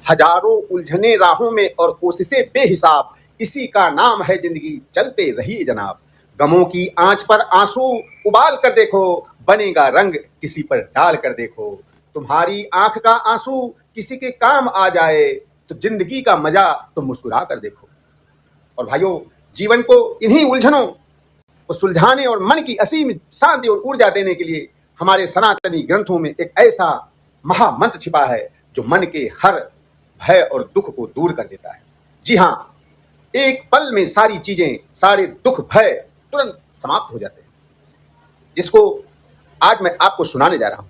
हजारों उलझने राहों में और कोशिशें बेहिसाब, इसी का नाम है जिंदगी, चलते रहिए जनाब। गमों की आंच पर आंसू उबाल कर देखो, बनेगा रंग किसी पर डाल कर देखो। तुम्हारी आंख का आंसू किसी के काम आ जाए तो जिंदगी का मजा तो मुस्कुरा कर देखो। और भाइयों, जीवन को इन्हीं उलझनों को सुलझाने और मन की असीम शांति और ऊर्जा देने के लिए हमारे सनातनी ग्रंथों में एक ऐसा महामंत्र छिपा है जो मन के हर भय और दुख को दूर कर देता है। जी हाँ, एक पल में सारी चीजें, सारे दुख भय तुरंत समाप्त हो जाते हैं, जिसको आज मैं आपको सुनाने जा रहा हूं।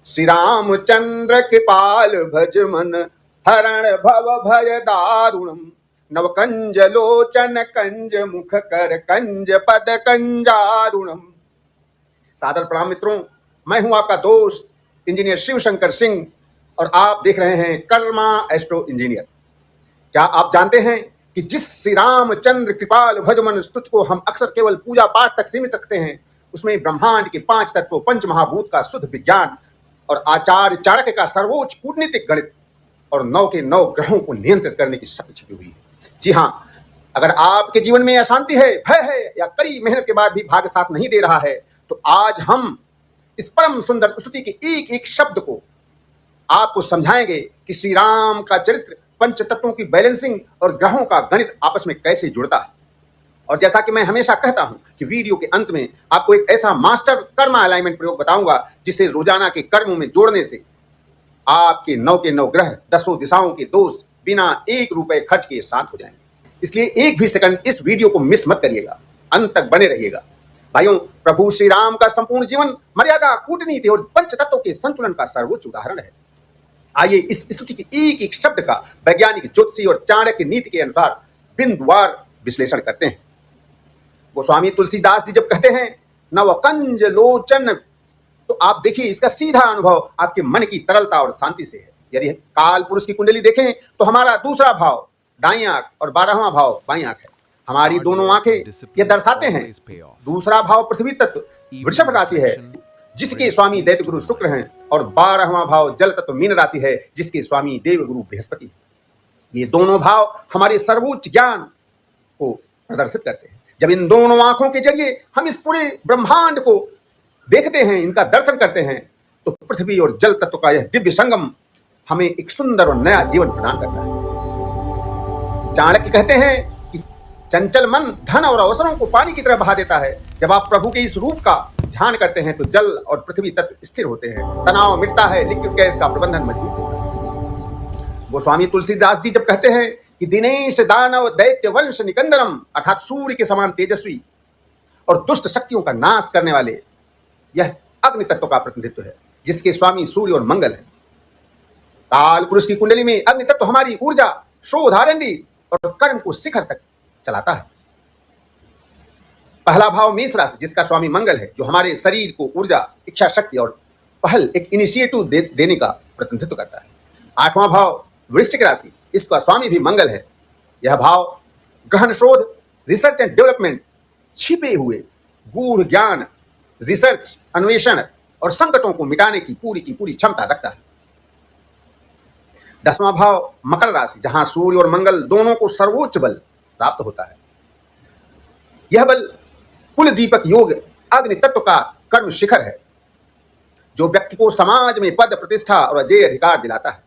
श्री रामचंद्र कृपाल भज मन, हरण भव भय दारुणम, नव कंज लोचन कंज मुख कर कंज पद कंजारुणम। सादर प्रणाम मित्रों, मैं हूं आपका दोस्त इंजीनियर शिवशंकर सिंह और आप देख रहे हैं कर्मा एस्ट्रो इंजीनियर। क्या आप जानते हैं कि जिस श्री रामचंद्र कृपाल भजमन स्तुति को हम अक्सर केवल पूजा पाठ तक सीमित रखते हैं, उसमें ब्रह्मांड के 5 तत्वों, पंच महाभूत का शुद्ध विज्ञान और आचार्य चाणक्य का सर्वोच्च कूटनीतिक गणित और 9 के 9 ग्रहों को नियंत्रित करने की शक्ति छिपी हुई है। जी हाँ, अगर आपके जीवन में अशांति है, भय है या कड़ी मेहनत के बाद भी भाग्य साथ नहीं दे रहा है, तो आज हम इस परम सुंदर स्तुति के एक एक शब्द को आपको समझाएंगे कि श्री राम का चरित्र, पंच तत्वों की बैलेंसिंग और ग्रहों का गणित आपस में कैसे जुड़ता है। और जैसा कि मैं हमेशा कहता हूं कि वीडियो के अंत में आपको एक ऐसा मास्टर कर्मा अलाइनमेंट प्रयोग बताऊंगा जिसे रोजाना के कर्मों में जोड़ने से आपके 9 के 9 ग्रह, 10 दिशाओं के दोष बिना 1 रुपए खर्च किए शांत हो जाएंगे। इसलिए एक भी सेकंड इस वीडियो को मिस मत करिएगा, अंत तक बने रहिएगा। भाइयों, प्रभु श्री राम का संपूर्ण जीवन मर्यादा, कूटनीति और पंच तत्वों के संतुलन का सर्वोच्च उदाहरण है। आइए इस स्तुति के एक एक शब्द का वैज्ञानिक, ज्योतिषी और चाणक्य नीति के अनुसार बिंदुवार विश्लेषण करते हैं। गोस्वामी तुलसीदास जी जब कहते हैं नवकंज लोचन, तो आप देखिए इसका सीधा अनुभव आपके मन की तरलता और शांति से है। यदि काल पुरुष की कुंडली देखें तो हमारा दूसरा भाव दाईं आंख और 12वां भाव बाईं आंख है। हमारी दोनों आंखें ये दर्शाते हैं। दूसरा भाव पृथ्वी तत्व वृषभ राशि है, जिसके स्वामी दैत्य गुरु शुक्र हैं, और 12वां भाव जल तत्व मीन राशि है, जिसके स्वामी देव गुरु बृहस्पति है। ये दोनों भाव हमारे सर्वोच्च ज्ञान को प्रदर्शित करते हैं। जब इन दोनों आंखों के जरिए हम इस पूरे ब्रह्मांड को देखते हैं, इनका दर्शन करते हैं, तो पृथ्वी और जल तत्व का यह दिव्य संगम हमें एक सुंदर और नया जीवन प्रदान करता है। चाणक्य कहते हैं कि चंचल मन धन और अवसरों को पानी की तरह बहा देता है। जब आप प्रभु के इस रूप का ध्यान करते हैं तो जल और पृथ्वी तत्व स्थिर होते हैं, तनाव मिटता है, लिक्विड गैस का प्रबंधन मजबूत होता है। गोस्वामी तुलसीदास जी जब कहते हैं कि दिनेश दानव दैत्य वंश निकंदनम, अर्थात सूर्य के समान तेजस्वी और दुष्ट शक्तियों का नाश करने वाले, यह अग्नि तत्व का प्रतिनिधित्व है, जिसके स्वामी सूर्य और मंगल है। काल पुरुष की कुंडली में अग्नि तत्व हमारी ऊर्जा, शोध, आरंडी और कर्म को शिखर तक चलाता है। पहला भाव मेष राशि, जिसका स्वामी मंगल है, जो हमारे शरीर को ऊर्जा, इच्छा शक्ति और पहल, एक इनिशिएटिव देने का प्रतिनिधित्व करता है। 8वां भाव वृश्चिक राशि, इसका स्वामी भी मंगल है। यह भाव गहन शोध, रिसर्च एंड डेवलपमेंट, छिपे हुए गूढ़ ज्ञान, रिसर्च, अन्वेषण और संकटों को मिटाने की पूरी क्षमता रखता है। 10वां भाव मकर राशि, जहां सूर्य और मंगल दोनों को सर्वोच्च बल प्राप्त होता है। यह बल कुल दीपक योग, अग्नि तत्व का कर्म शिखर है, जो व्यक्ति को समाज में पद, प्रतिष्ठा और अजय अधिकार दिलाता है।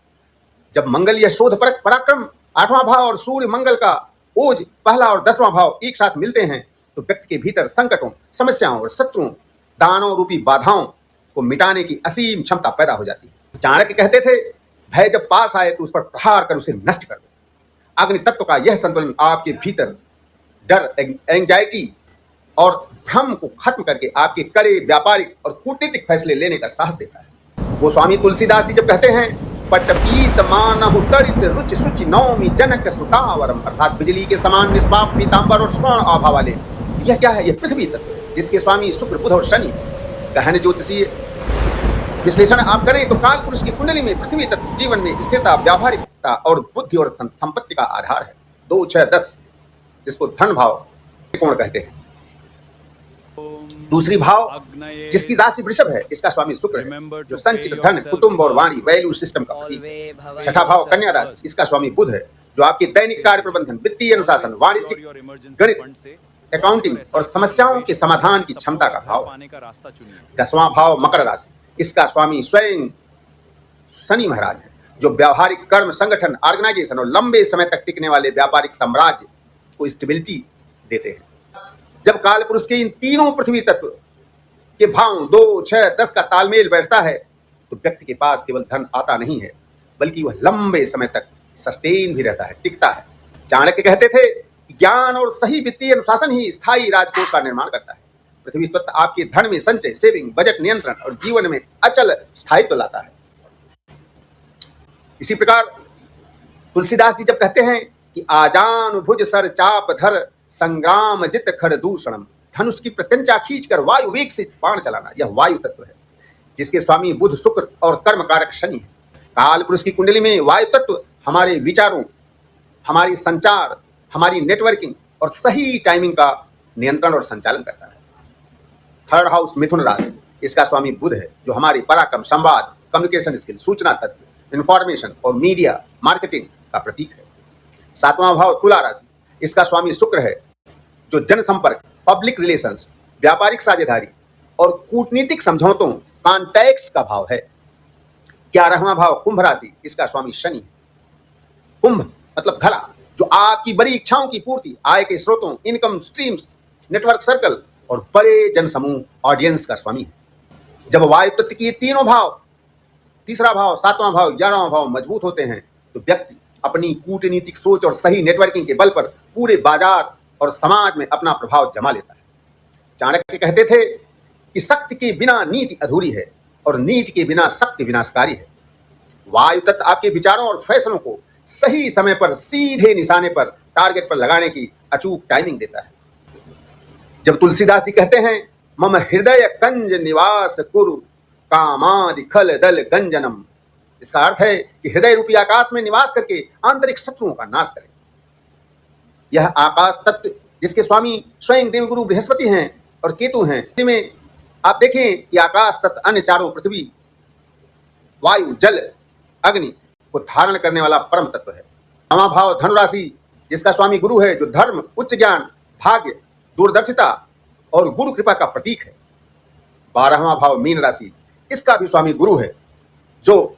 जब मंगल यह शोध परक पराक्रम, 8वां भाव और सूर्य मंगल का ओज, पहला और 10वां भाव एक साथ मिलते हैं, तो व्यक्ति के भीतर संकटों, समस्याओं और शत्रुओं, दानों रूपी बाधाओं को मिटाने की असीम क्षमता पैदा हो जाती है। चाणक्य कहते थे, भय जब पास आए तो उस पर प्रहार कर उसे नष्ट कर दो। अग्नि तत्व का यह संतुलन आपके भीतर डर, एंजाइटी और भ्रम को खत्म करके आपके कड़े व्यापारिक और कूटनीतिक फैसले लेने का साहस देता है। गोस्वामी तुलसीदास जी जब कहते हैं पटपीत मानहु तरित रुचि सुचि नौमी जनक सुतावरम, अर्थात बिजली के समान निष्पाप, पीतांबर और स्वर्ण आभा वाले। यह क्या है? यह पृथ्वी तत्व, जिसके स्वामी शुक्र, बुध और शनि। गहन ज्योतिषीय विश्लेषण आप करें तो काल पुरुष की कुंडली में पृथ्वी तत्व जीवन में स्थिरता, व्यावहारिकता और बुद्धि और संपत्ति का आधार है। 2, 6, 10, जिसको धन भाव त्रिकोण कहते हैं। दूसरी भाव जिसकी राशि वृषभ है, इसका स्वामी शुक्र है, जो संचित धन, कुटुंब और वाणी वैल्यू सिस्टम का प्रतीक है। छठा भाव कन्या राशि, इसका स्वामी बुध है, जो आपके दैनिक कार्य प्रबंधन, वित्तीय अनुशासन, वाणिज्यिक, गणित, अकाउंटिंग और समस्याओं के समाधान की क्षमता का भाव है। दसवां भाव मकर राशि, इसका स्वामी स्वयं शनि महाराज है, जो व्यावहारिक कर्म, संगठन, ऑर्गेनाइजेशन और लंबे समय तक टिकने वाले व्यापारिक साम्राज्य को स्टेबिलिटी देते हैं। जब काल पुरुष के इन तीनों पृथ्वी तत्व के भाव 2, 6, 10 का तालमेल बैठता है तो व्यक्ति के पास केवल धन आता नहीं है, बल्कि वह लंबे समय तक सस्टेन भी रहता है, टिकता है। चाणक्य कहते थे कि ज्ञान और सही वित्तीय अनुशासन ही स्थायी राजकोष का निर्माण करता है। पृथ्वी तत्व आपके धन में संचय, सेविंग, बजट नियंत्रण और जीवन में अचल स्थायित्व लाता है। इसी प्रकार तुलसीदास जी जब कहते हैं कि आजान भुज सर चाप धर संग्राम जित खर दूषणम, धनुष की प्रत्यंचा खींचकर वायु वेग से बाण चलाना, यह वायु तत्व है, जिसके स्वामी बुध, शुक्र और कर्म कारक शनि है। काल पुरुष की कुंडली में वायु तत्व हमारे विचारों, हमारी संचार, हमारी नेटवर्किंग और सही टाइमिंग का नियंत्रण और संचालन करता है। थर्ड हाउस मिथुन राशि, इसका स्वामी बुध है, जो हमारे पराक्रम, संवाद, कम्युनिकेशन स्किल, सूचना तत्व, इंफॉर्मेशन और मीडिया मार्केटिंग का प्रतीक है। सातवां भाव तुला राशि, इसका स्वामी शुक्र है, जो जनसंपर्क, पब्लिक रिलेशंस, व्यापारिक साझेदारी और कूटनीतिक समझौतों, कॉन्टैक्ट्स का भाव है। 11वां भाव कुंभ राशि, इसका स्वामी शनि है। कुंभ मतलब घड़ा, जो आपकी बड़ी इच्छाओं की पूर्ति, आय के स्रोतों, इनकम स्ट्रीम्स, नेटवर्क सर्कल और बड़े जनसमूह, ऑडियंस का स्वामी है। जब वायु तत्व की तीनों भाव, तीसरा भाव, 7वां भाव, 11वां भाव मजबूत होते हैं तो व्यक्ति अपनी कूटनीतिक सोच और सही नेटवर्किंग के बल पर पूरे बाजार और समाज में अपना प्रभाव जमा लेता है। चाणक्य कहते थे कि शक्ति के बिना नीति अधूरी है और नीति के बिना शक्ति विनाशकारी है। वायु तत्व आपके विचारों और फैसलों को सही समय पर, सीधे निशाने पर, टारगेट पर लगाने की अचूक टाइमिंग देता है। जब तुलसीदास जी कहते हैं मम हृदय कंज निवास कुरु कामादि खल दल गंजनम, इसका अर्थ है कि हृदय रूपी आकाश में निवास करके आंतरिक शत्रुओं का नाश करें। यह आकाश तत्व जिसके स्वामी स्वयं देवगुरु बृहस्पति हैं और केतु हैं, में आप देखें कि आकाश तत्व अन्य चारों, पृथ्वी, वायु, जल, अग्नि को धारण करने वाला परम तत्व है। 9वां भाव धनुराशि, जिसका स्वामी गुरु है, जो धर्म, उच्च ज्ञान, भाग्य, दूरदर्शिता और गुरु कृपा का प्रतीक है। 12वां भाव मीन राशि, इसका भी स्वामी गुरु है, जो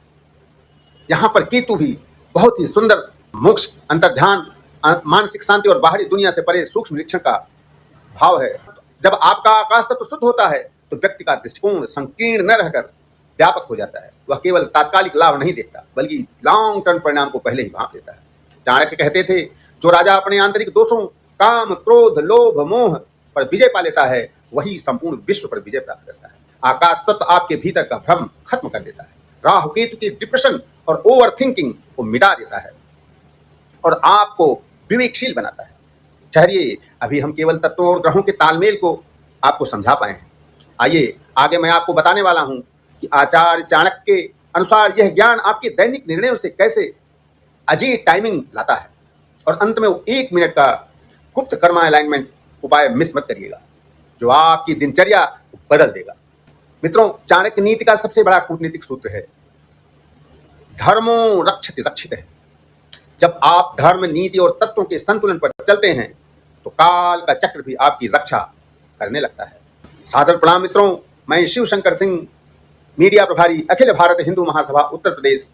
यहाँ पर केतु भी बहुत ही सुंदर मोक्ष, अंतर्ध्यान, मानसिक शांति और बाहरी दुनिया से परे सूक्ष्म निरीक्षण का भाव है। जब आपका आकाश तत्व शुद्ध होता है तो व्यक्ति का दृष्टिकोण संकीर्ण न रहकर व्यापक हो जाता है। वह केवल तात्कालिक लाभ नहीं देखता, बल्कि लॉन्ग टर्म परिणाम को पहले ही भांप लेता है। चाणक्य कहते थे, जो राजा अपने आंतरिक दोषों, काम, क्रोध, लोभ, मोह पर विजय पा लेता है, वही संपूर्ण विश्व पर विजय प्राप्त करता है। आकाश तत्व आपके भीतर का भ्रम खत्म कर देता है, राहु केतु की डिप्रेशन और ओवर थिंकिंग को मिटा देता है और आपको विवेकशील बनाता है। ठहरिए, अभी हम केवल तत्वों और ग्रहों के तालमेल को आपको समझा पाए हैं। आइए आगे मैं आपको बताने वाला हूं कि आचार्य चाणक्य के अनुसार यह ज्ञान आपके दैनिक निर्णयों से कैसे अजीब टाइमिंग लाता है। और अंत में वो 1 मिनट का गुप्त कर्मा अलाइनमेंट उपाय मिस मत करिएगा, जो आपकी दिनचर्या को बदल देगा। मित्रों, चाणक्य नीति का सबसे बड़ा कूटनीतिक सूत्र है, धर्मो रक्षति रक्षित है। जब आप धर्म, नीति और तत्वों के संतुलन पर चलते हैं तो काल का चक्र भी आपकी रक्षा करने लगता है। सादर प्रणाम मित्रों, मैं शिव शंकर सिंह, मीडिया प्रभारी, अखिल भारत हिंदू महासभा उत्तर प्रदेश,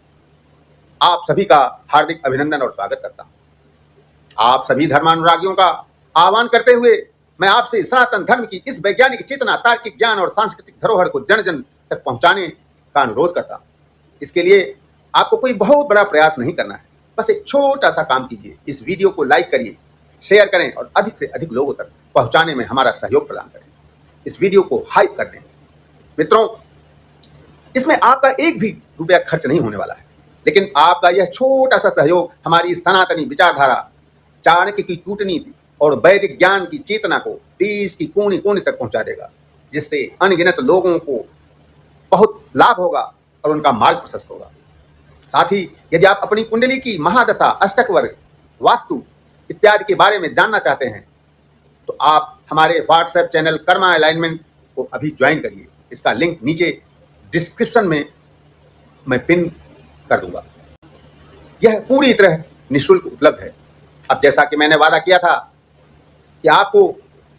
आप सभी का हार्दिक अभिनंदन और स्वागत करता हूं। आप सभी धर्मानुरागियों का आह्वान करते हुए मैं आपसे सनातन धर्म की इस वैज्ञानिक चेतना, तार्किक ज्ञान और सांस्कृतिक धरोहर को जन जन तक पहुंचाने का अनुरोध करता हूं। इसके लिए आपको कोई बहुत बड़ा प्रयास नहीं करना है, बस एक छोटा सा काम कीजिए। इस वीडियो को लाइक करिए, शेयर करें और अधिक से अधिक लोगों तक पहुंचाने में हमारा सहयोग प्रदान करें। इस वीडियो को हाइप कर दें। मित्रों, इसमें आपका एक भी रुपया खर्च नहीं होने वाला है, लेकिन आपका यह छोटा सा सहयोग हमारी सनातनी विचारधारा, चाणक्य की कूटनीति और वैदिक ज्ञान की चेतना को देश की कोने कोने तक पहुंचा देगा, जिससे अनगिनत लोगों को बहुत लाभ होगा और उनका मार्ग प्रशस्त होगा। साथ ही यदि आप अपनी कुंडली की महादशा, अष्टक वर्ग, वास्तु इत्यादि के बारे में जानना चाहते हैं तो आप हमारे व्हाट्सएप चैनल कर्मा अलाइनमेंट को अभी ज्वाइन करिए। इसका लिंक नीचे डिस्क्रिप्शन में मैं पिन कर दूंगा। यह पूरी तरह निःशुल्क उपलब्ध है। अब जैसा कि मैंने वादा किया था कि आपको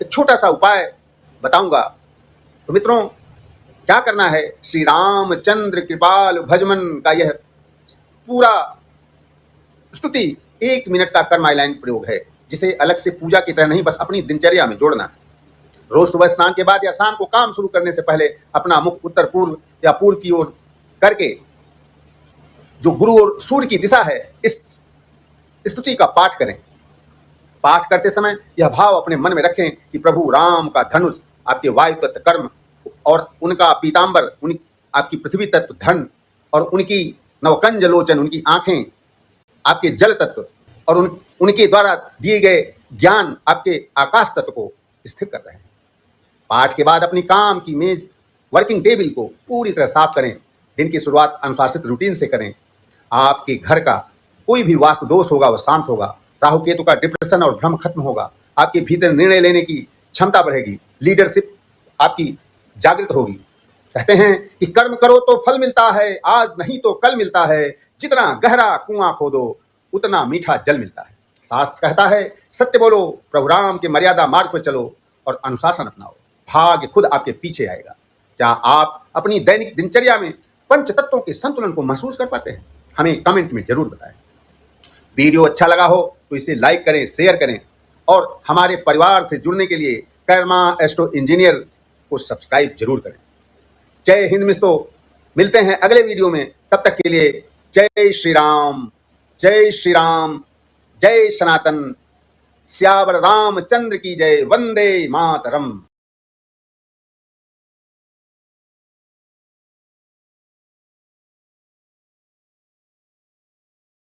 एक छोटा सा उपाय बताऊंगा, तो मित्रों क्या करना है, श्री रामचंद्र कृपाल भजमन का यह पूरा स्तुति 1 मिनट का कर्माइलाइन प्रयोग है, जिसे अलग से पूजा की तरह नहीं, बस अपनी दिनचर्या में जोड़ना है। रोज सुबह स्नान के बाद या शाम को काम शुरू करने से पहले अपना मुख उत्तर पूर्व या पूर्व की ओर करके जो गुरु और सूर्य की दिशा है, इस स्तुति का पाठ करें। पाठ करते समय यह भाव अपने मन में रखें कि प्रभु राम का धनुष आपके वायु तत्व कर्म और उनका पीताम्बर आपकी पृथ्वी तत्व धन और उनकी नवकंज लोचन उनकी आंखें आपके जल तत्व और उनके द्वारा दिए गए ज्ञान आपके आकाश तत्व को स्थिर कर रहे हैं। पाठ के बाद अपनी काम की मेज वर्किंग टेबल को पूरी तरह साफ करें। दिन की शुरुआत अनुशासित रूटीन से करें। आपके घर का कोई भी वास्तु दोष होगा वह शांत होगा। राहु केतु का डिप्रेशन और भ्रम खत्म होगा। आपके भीतर निर्णय लेने की क्षमता बढ़ेगी। लीडरशिप आपकी जागृत होगी। कहते हैं कि कर्म करो तो फल मिलता है, आज नहीं तो कल मिलता है। जितना गहरा कुआं खोदो उतना मीठा जल मिलता है। शास्त्र कहता है सत्य बोलो, प्रभु राम के मर्यादा मार्ग पर चलो और अनुशासन अपनाओ, भाग्य खुद आपके पीछे आएगा। क्या आप अपनी दैनिक दिनचर्या में पंच तत्वों के संतुलन को महसूस कर पाते हैं? हमें कमेंट में जरूर बताएं। वीडियो अच्छा लगा हो तो इसे लाइक करें, शेयर करें और हमारे परिवार से जुड़ने के लिए कर्मा एस्ट्रो इंजीनियर को सब्सक्राइब जरूर करें। जय हिंद मित्रों, मिलते हैं अगले वीडियो में। तब तक के लिए जय श्री राम, जय श्री राम, जय सनातन, सियावर रामचंद्र की जय, वंदे मातरम।